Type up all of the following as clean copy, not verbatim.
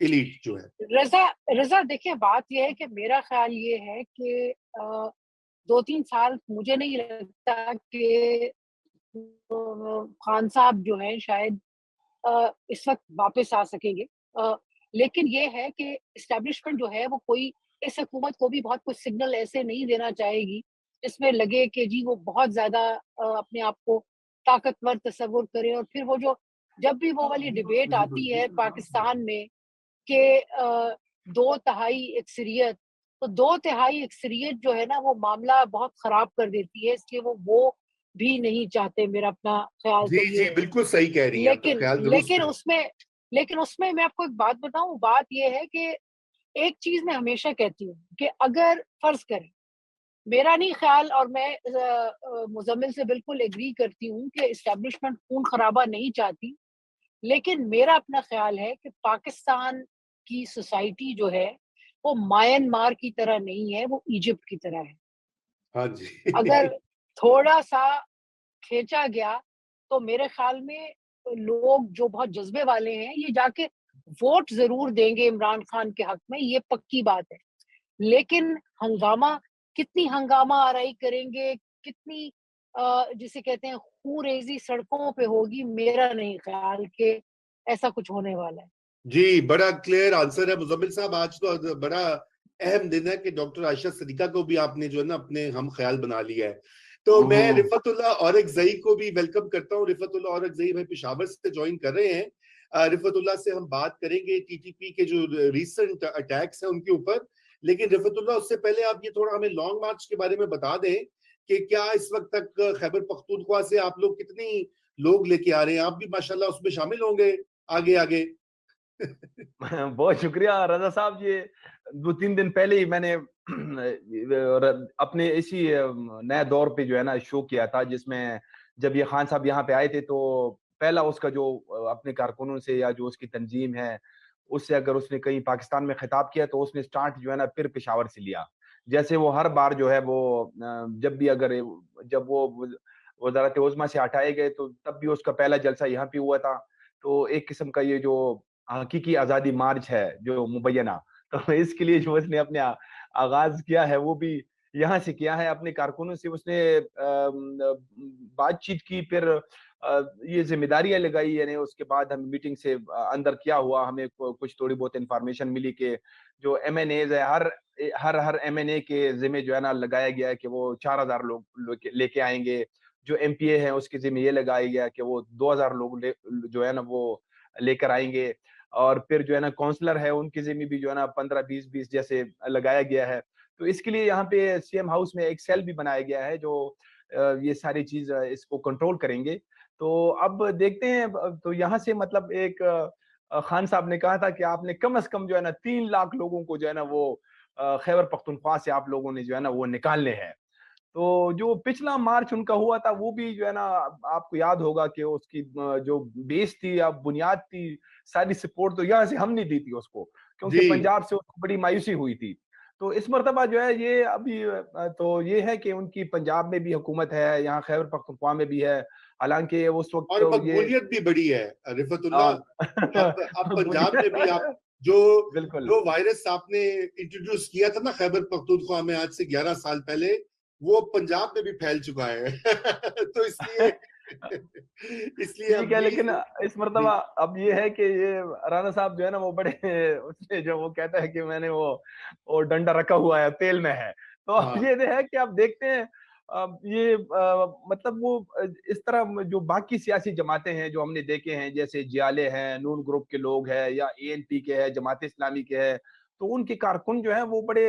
Elite جو ہے؟ رضا دیکھیں بات یہ ہے کہ میرا خیال یہ ہے کہ 2-3 سال مجھے نہیں لگتا کہ خان صاحب جو ہیں شاید اس وقت واپس آ سکیں گے، لیکن یہ ہے کہ اسٹیبلشمنٹ جو ہے وہ کوئی اس حکومت کو بھی بہت کچھ سگنل ایسے نہیں دینا چاہے گی جس میں لگے کہ جی وہ بہت زیادہ اپنے آپ کو طاقتور تصور کرے، اور پھر وہ جو جب بھی وہ والی ڈبیٹ آتی ہے پاکستان میں کہ 2/3 اکثریت، تو 2/3 اکثریت جو ہے نا وہ معاملہ بہت خراب کر دیتی ہے، اس لیے وہ بھی نہیں چاہتے، میرا اپنا خیال تو جی یہ ہے۔ بالکل صحیح کہہ رہی ہیں، آپ کا خیال درست ہے۔ لیکن اس میں میں آپ کو ایک بات بتاؤں، بات یہ ہے کہ ایک چیز میں ہمیشہ کہتی ہوں کہ اگر فرض کریں، میرا نہیں خیال، اور میں مزمل سے بالکل ایگری کرتی ہوں کہ اسٹیبلشمنٹ خون خرابہ نہیں چاہتی، لیکن میرا اپنا خیال ہے کہ پاکستان کی سوسائٹی جو ہے وہ میانمار کی طرح نہیں ہے، وہ ایجپٹ کی طرح ہے۔ ہاں جی اگر تھوڑا سا کھینچا گیا تو میرے خیال میں لوگ جو بہت جذبے والے ہیں یہ جا کے ووٹ ضرور دیں گے عمران خان کے حق میں، یہ پکی بات ہے، لیکن ہنگامہ، کتنی ہنگامہ آرائی کریں گے، کتنی جسے کہتے ہیں خون ریزی سڑکوں پہ ہوگی، میرا نہیں خیال کہ ایسا کچھ ہونے والا ہے۔ جی بڑا کلیئر آنسر ہے مزمل صاحب، آج تو بڑا اہم دن ہے کہ ڈاکٹر عائشہ صدیقہ کو بھی آپ نے جو ہے نا اپنے ہم خیال بنا لیا ہے۔ تو میں رفعت اللہ اورکزئی کو بھی ویلکم کرتا ہوں۔ رفعت اللہ اورکزئی بھائی پشاور سے جوائن کر رہے ہیں۔ رفعت اللہ سے ہم بات کریں گے ٹی ٹی پی کے جو ریسنٹ اٹیکس ہیں ان کے اوپر، لیکن رفعت اللہ اس سے پہلے آپ یہ تھوڑا ہمیں لانگ مارچ کے بارے میں بتا دیں کہ کیا اس وقت تک خیبر پختونخوا سے آپ لوگ کتنی لوگ لے کے آ رہے ہیں؟ آپ بھی ماشاءاللہ اس میں شامل ہوں گے آگے آگے۔ بہت شکریہ رضا صاحب، یہ 2-3 دن پہلے ہی میں نے اپنے اسی نئے دور پہ جو ہے نا شو کیا تھا، جس میں جب یہ خان صاحب یہاں پہ آئے تھے تو پہلا اس کا جو اپنے کارکنوں سے یا جو اس کی تنظیم ہے اس سے اگر اس نے کہیں پاکستان میں خطاب کیا تو اس نے سٹارٹ جو ہے نا پھر پشاور سے لیا، جیسے وہ ہر بار جو ہے وہ جب وہ وزارت عظمیٰ سے ہٹائے گئے تو تب بھی اس کا پہلا جلسہ یہاں پہ ہوا تھا۔ تو ایک قسم کا یہ جو حقیقی آزادی مارچ ہے جو مبینہ، تو اس کے لیے جو اس نے اپنے آغاز کیا ہے وہ بھی یہاں سے کیا ہے، اپنے کارکنوں سے اس نے بات چیت کی، پھر یہ ذمہ داریاں لگائی، یعنی اس کے بعد ہم میٹنگ سے اندر کیا ہوا، ہمیں کچھ تھوڑی بہت انفارمیشن ملی کہ جو ایم این ایز ہے ہر ایم این اے کے ذمہ جو ہے نا لگایا گیا ہے کہ وہ 4000 لوگ لے کے آئیں گے، جو ایم پی اے ہیں اس کے ذمہ یہ لگایا گیا کہ وہ 2000 لوگ جو ہے نا وہ لے کر آئیں گے، اور پھر جو ہے نا کونسلر ہے ان کے ذمہ بھی جو ہے نا 15-20 جیسے لگایا گیا ہے۔ تو اس کے لیے یہاں پہ سی ایم ہاؤس میں ایک سیل بھی بنایا گیا ہے جو یہ ساری چیز اس کو کنٹرول کریں گے۔ تو اب دیکھتے ہیں، تو یہاں سے مطلب ایک خان صاحب نے کہا تھا کہ آپ نے کم از کم جو ہے نا 3 لاکھ لوگوں کو جو ہے نا وہ خیبر پختونخوا سے آپ لوگوں نے جو ہے نا وہ نکالنے ہیں۔ تو جو پچھلا مارچ ان کا ہوا تھا وہ بھی جو ہے نا آپ کو یاد ہوگا کہ اس کی جو بیس تھی یا بنیاد تھی، ساری سپورٹ تو یہاں سے ہم نہیں دی تھی اس کو، کیونکہ پنجاب سے اس کو بڑی مایوسی ہوئی تھی۔ تو اس مرتبہ جو ہے یہ ابھی تو یہ ہے کہ ان کی پنجاب میں بھی حکومت ہے، یہاں خیبر پختونخوا میں بھی ہے، حالانکہ اس وقت اور مقبولیت بھی بڑی ہے رفعت اللہ۔ اب پنجاب میں بھی آپ جو وائرس آپ نے انٹروڈیوس کیا تھا نا خیبر پختونخوا میں آج سے 11 سال پہلے، وہ پنجاب میں بھی پھیل چکا ہے۔ تو اس لیے ٹھیک ہے، لیکن اس مرتبہ اب یہ ہے کہ یہ رانا صاحب جو ہے نا وہ بڑے اس میں جو وہ کہتا ہے کہ میں نے وہ ڈنڈا رکھا ہوا ہے تیل میں ہے، تو اب یہ ہے کہ آپ دیکھتے ہیں یہ مطلب وہ اس طرح جو باقی سیاسی جماعتیں ہیں جو ہم نے دیکھے ہیں، جیسے جیالے ہیں، نون گروپ کے لوگ ہیں، یا اے این پی کے ہے، جماعت اسلامی کے ہے، تو ان کے کارکن جو ہیں وہ بڑے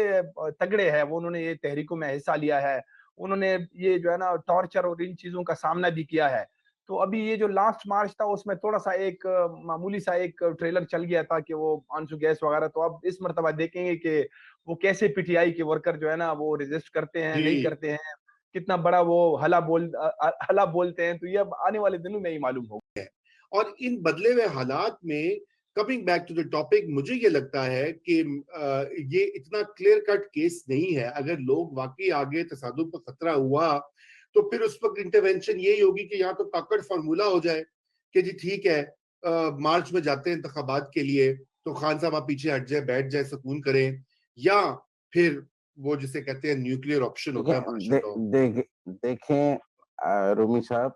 تگڑے ہیں، وہ انہوں نے یہ تحریکوں میں حصہ لیا ہے، انہوں نے یہ جو ہے نا ٹارچر اور ان چیزوں کا سامنا بھی کیا ہے۔ تو ابھی یہ جو لاسٹ مارچ تھا اس میں تھوڑا سا ایک معمولی سا ایک ٹریلر چل گیا تھا کہ وہ آنسو گیس وغیرہ، تو اب اس مرتبہ دیکھیں گے کہ وہ کیسے پی ٹی آئی کے ورکر جو ہے نا وہ ریزسٹ کرتے ہیں نہیں کرتے ہیں، کتنا بڑا وہ ہلا بولتے ہیں، تو یہ اب آنے والے دنوں میں ہی معلوم ہوگا۔ اور ان بدلے ہوئے حالات میں coming back to the topic, مجھے یہ لگتا ہے کہ یہ اتنا کلیئر کٹ کیس نہیں ہے۔ اگر لوگ واقعی آگے تصادم پر خطرہ ہوا تو پھر اس وقت انٹرونشن یہی ہوگی کہ یہاں تو کاکڑ فارمولا ہو جائے کہ جی ٹھیک ہے مارچ میں جاتے ہیں انتخابات کے لیے، تو خان صاحب آپ پیچھے ہٹ جائے, بیٹھ جائے, سکون کریں, یا پھر وہ جسے کہتے ہیں نیوکلیئر آپشن ہوتا ہے مارشل لاء. دیکھیں رومی صاحب,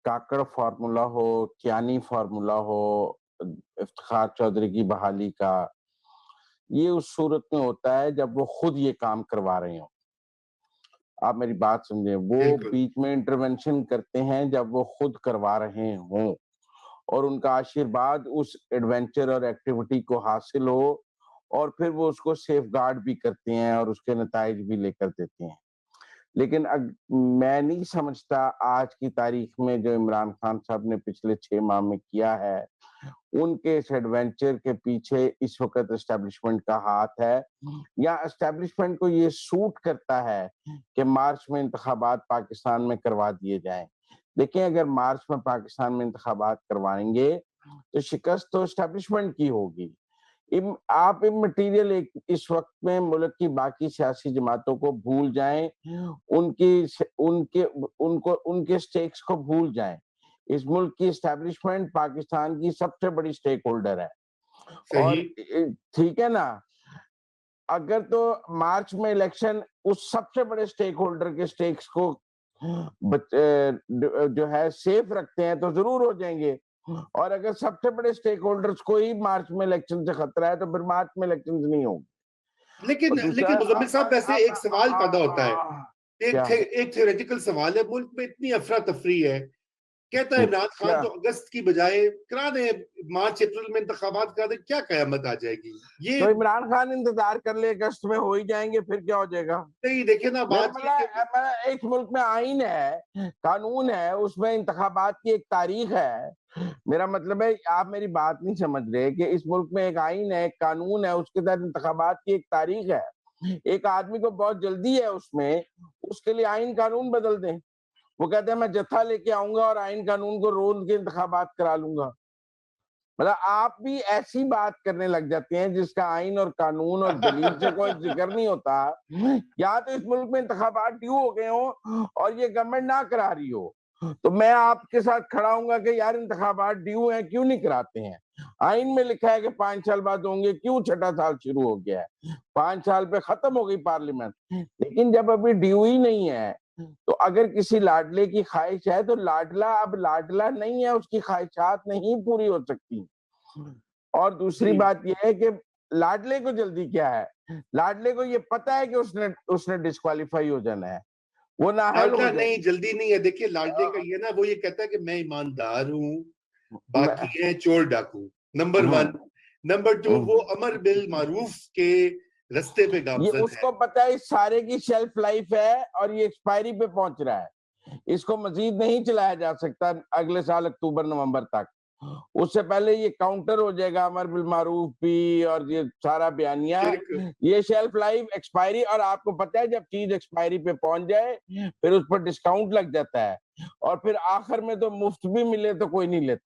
کاکڑ فارمولا ہو, کیانی فارمولا ہو, افتخار چودھری کی بحالی کا, یہ اس صورت میں ہوتا ہے جب وہ خود یہ کام کروا رہے ہوں. آپ میری بات سمجھیں, وہ بیچ میں انٹرونشن کرتے ہیں جب وہ خود کروا رہے ہوں اور ان کا آشیرواد اس ایڈونچر اور ایکٹیویٹی کو حاصل ہو, اور پھر وہ اس کو سیف گارڈ بھی کرتے ہیں اور اس کے نتائج بھی لے کر دیتے ہیں. لیکن میں نہیں سمجھتا آج کی تاریخ میں جو عمران خان صاحب نے پچھلے 6 ماہ میں کیا ہے, ان کے اس ایڈونچر کے پیچھے اس وقت اسٹیبلشمنٹ کا ہاتھ ہے, یا اسٹیبلشمنٹ کو یہ سوٹ کرتا ہے کہ مارچ میں انتخابات پاکستان میں کروا دیے جائیں. دیکھیں, اگر مارچ میں پاکستان میں انتخابات کروائیں گے تو شکست تو اسٹیبلشمنٹ کی ہوگی. آپ مٹیریل اس وقت میں ملک کی باقی سیاسی جماعتوں کو بھول جائیں, ان کے سٹیکس کو بھول جائیں. اس ملک کی اسٹیبلشمنٹ پاکستان کی سب سے بڑی سٹیک ہولڈر ہے. اور ٹھیک ہے نا, اگر تو مارچ میں الیکشن اس سب سے بڑے سٹیک ہولڈر کے سٹیکس کو جو ہے سیف رکھتے ہیں تو ضرور ہو جائیں گے, اور اگر سب سے بڑے سٹیک ہولڈرز کو ہی مارچ میں الیکشن سے خطرہ ہے تو پھر مارچ میں الیکشن نہیں ہوں گے. لیکن مزمل صاحب, ویسے ایک سوال پیدا ہوتا ہے, ایک تھیوریٹیکل سوال ہے. ملک میں اتنی افراتفری ہے, کہتا ہے عمران خان تو اگست کی بجائے کرا دیں, مارچ اپریل میں انتخابات کرا دیں, کیا قیامت آ جائے گی. یہ تو عمران خان انتظار کر لے, اگست میں ہو ہی جائیں گے, پھر کیا ہو جائے گا. نہیں دیکھیں نا, ایک ملک میں آئین ہے, قانون ہے, اس میں انتخابات کی ایک تاریخ ہے. میرا مطلب ہے آپ میری بات نہیں سمجھ رہے کہ اس ملک میں ایک آئین ہے, ایک قانون ہے, اس کے تحت انتخابات کی ایک تاریخ ہے. ایک آدمی کو بہت جلدی ہے اس میں, اس کے لیے آئین قانون بدل دیں. وہ کہتے ہیں میں جتھا لے کے آؤں گا اور آئین قانون کو رول کے انتخابات کرا لوں گا. مطلب آپ بھی ایسی بات کرنے لگ جاتے ہیں جس کا آئین اور قانون اور دلیل سے کوئی ذکر نہیں ہوتا. یا تو اس ملک میں انتخابات ڈیو ہو گئے ہوں اور یہ گورنمنٹ نہ کرا رہی ہو, تو میں آپ کے ساتھ کھڑا ہوں گا کہ یار انتخابات ڈیو ہیں, کیوں نہیں کراتے ہیں. آئین میں لکھا ہے کہ 5 سال بعد ہوں گے, کیوں 6واں سال شروع ہو گیا ہے, 5 سال پہ ختم ہو گئی پارلیمنٹ. لیکن جب ابھی ڈیو ہی نہیں ہے, تو اگر کسی لاڈلے کی خواہش ہے تو لاڈلا اب لاڈلا نہیں ہے, اس کی خواہشات نہیں پوری ہو سکتی. اور دوسری بات یہ ہے کہ لاڈلے کو جلدی کیا ہے, لاڈلے کو یہ پتا ہے کہ اس نے ڈسکوالیفائی ہو جانا ہے, وہ نااہل ہو جائے. نہیں, جلدی نہیں ہے. دیکھیے لاڈلے کا یہ نا, وہ یہ کہتا ہے کہ میں ایماندار ہوں, باقی ہیں چور ڈاکو. نمبر 1. نمبر 2, وہ امر بالمعروف کے رستے پہ گامزن ہے. اس کو پتا ہے اس سارے کی شیلف لائف ہے اور یہ ایکسپائری پہ پہنچ رہا ہے, اس کو مزید نہیں چلایا جا سکتا اگلے سال اکتوبر نومبر تک. اس سے پہلے یہ کاؤنٹر ہو جائے گا امر بالمعروف بھی, اور یہ سارا بیانیہ, یہ شیلف لائف ایکسپائری. اور آپ کو پتا ہے جب چیز ایکسپائری پہ پہنچ جائے پھر اس پر ڈسکاؤنٹ لگ جاتا ہے, اور پھر آخر میں تو مفت بھی ملے تو کوئی نہیں لیتا.